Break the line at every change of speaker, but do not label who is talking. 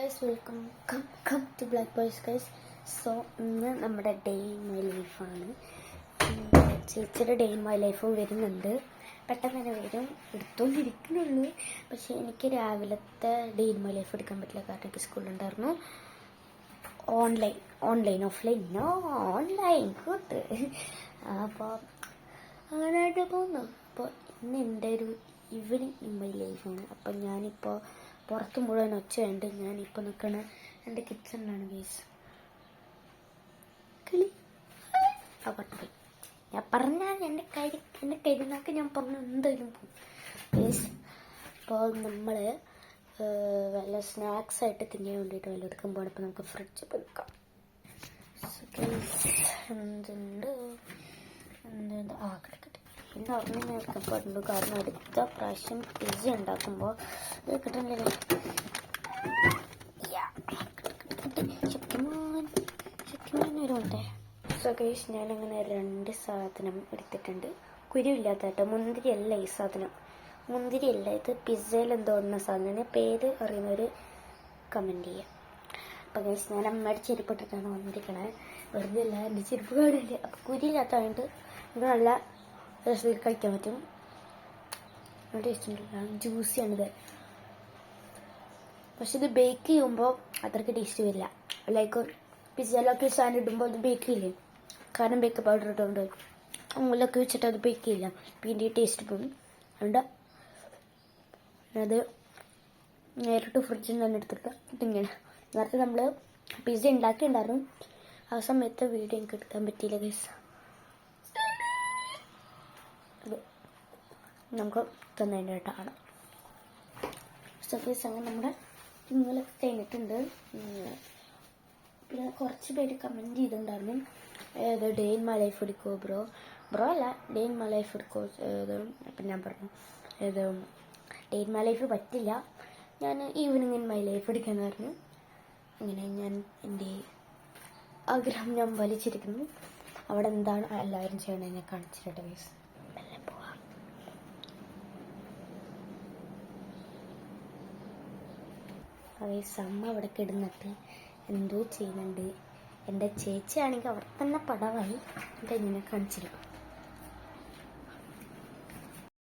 Guys welcome come to Black Boys guys. So ഇന്ന് നമ്മുടെ day in my ലൈഫാണ്. ചേച്ചിയുടെ ഡേ ഇൻ മൈ ലൈഫും വരുന്നുണ്ട്. പെട്ടെന്ന് തന്നെ വരും, എടുത്തോണ്ടിരിക്കുന്നുള്ളൂ. പക്ഷേ എനിക്ക് രാവിലത്തെ ഡേ ഇൻ മൈ ലൈഫ് എടുക്കാൻ പറ്റില്ല, കാരണം എനിക്ക് സ്കൂളുണ്ടായിരുന്നു. ഓൺലൈൻ കൂട്ട്. അപ്പോൾ അങ്ങനെയായിട്ട് പോകുന്നു. അപ്പോൾ ഇന്ന് എൻ്റെ ഒരു ഈവനിങ് ഇൻ മൈ ലൈഫാണ്. അപ്പം ഞാനിപ്പോൾ പുറത്ത് മുഴുവൻ ഒച്ചയുണ്ട്. ഞാനിപ്പോൾ നിൽക്കണ എൻ്റെ കിച്ചണിലാണ് ഗൈസ്. കിളി ആ പട്ടി ഞാൻ പറഞ്ഞാൽ എൻ്റെ കരുനാക്ക് ഞാൻ പറഞ്ഞു എന്തായാലും പോകും ഗൈസ്. അപ്പോൾ നമ്മൾ വല്ല സ്നാക്സ് ആയിട്ട് തിന്നാൻ വേണ്ടിയിട്ട് വല്ല എടുക്കുമ്പോൾ ഇപ്പോൾ നമുക്ക് ഫ്രിഡ്ജ് എടുക്കാം. എന്തുണ്ട് കിടക്കട്ടെ ഇന്ന് ഉറങ്ങി ഞാൻ എടുക്കപ്പെടുന്നു, കാരണം അടുത്ത പ്രാവശ്യം പിസ്സ ഉണ്ടാക്കുമ്പോൾ ഇത് കിട്ടണില്ലല്ലോ. ശക്തിമാൻ വരുമുണ്ടേ. സോ ഗൈസ്, ഞാനങ്ങനെ 2 സാധനം എടുത്തിട്ടുണ്ട്. കുരുവില്ലാത്ത കേട്ടോ, മുന്തിരിയല്ല ഈ സാധനം, മുന്തിരിയല്ല ഇത്. പിസ്സയിൽ എന്തോ ഒന്ന സാധനം, പേര് അറിയുന്നവർ കമൻറ്റ് ചെയ്യാം. അപ്പോൾ ഗൈസ്, ഞാൻ അമ്മയുടെ ചെരുപ്പിട്ടിട്ടാണ് വന്നിരിക്കണേ, വെറുതെ അല്ല, എൻ്റെ ചെരുപ്പ് കാണില്ല. അപ്പോൾ കുരുവില്ലാത്തതായിട്ട് ഇത് നല്ല രസത്തിൽ കഴിക്കാൻ പറ്റും, നല്ല ടേസ്റ്റ് ഉണ്ടല്ല, ജ്യൂസിയാണിത്. പക്ഷെ ഇത് ബേക്ക് ചെയ്യുമ്പോൾ അത്രയ്ക്ക് ടേസ്റ്റ് വരില്ല. ലൈക്ക് പിസ്സയിലൊക്കെ സാധനം ഇടുമ്പോൾ അത് ബേക്ക് ചെയ്യില്ലേ, കാരണം ബേക്ക് പൗഡർ ഇട്ടുകൊണ്ട് അങ്ങനെയൊക്കെ വെച്ചിട്ട് അത് ബേക്ക് ചെയ്യില്ല, പിന്നെ ടേസ്റ്റ് പോകും. അതുകൊണ്ട് അത് നേരിട്ട് ഫ്രിഡ്ജിൽ നിന്ന് എടുത്തിട്ട് ഇതിങ്ങനെ. നേരത്തെ നമ്മൾ പിസ്സ ഉണ്ടാക്കിയിട്ടുണ്ടായിരുന്നു, ആ സമയത്ത് വീഡിയോ എനിക്ക് എടുക്കാൻ പറ്റിയില്ല ഗൈസ്. നമുക്ക് തന്നതിൻ്റെട്ടാണ്. സോ ഗൈസ്, അങ്ങനെ നമ്മുടെ ഇന്നലൊക്കെ കഴിഞ്ഞിട്ടുണ്ട്. പിന്നെ കുറച്ച് പേര് കമൻറ്റ് ചെയ്തിട്ടുണ്ടായിരുന്നു, ഏത് ഡേ ഇൻ മൈ ലൈഫ് എടുക്കുമോ ബ്രോ അല്ല, ഡേ ഇൻ മൈ ലൈഫ് എടുക്കുമോ ഏത്. അപ്പം ഞാൻ പറഞ്ഞു ഏത് ഡേ ഇൻ മൈ ലൈഫ് പറ്റില്ല, ഞാൻ ഈവനിങ് ഇൻ മൈ ലൈഫ് എടുക്കാമെന്ന് പറഞ്ഞു. അങ്ങനെ ഞാൻ എൻ്റെ ആഗ്രഹം ഞാൻ വലിച്ചിരിക്കുന്നു. അവിടെ എന്താണ് എല്ലാവരും ചെയ്യണമെന്ന് ഞാൻ കാണിച്ചിട്ട് ഗൈസ്. അമ്മ അവിടെ കിടന്നിട്ട് എന്തോ ചെയ്യുന്നുണ്ട്. എൻ്റെ ചേച്ചിയാണെങ്കിൽ അവിടെ തന്നെ പടവായി. എന്നിട്ട് എന്നെ കാണിച്ചിരിക്കും.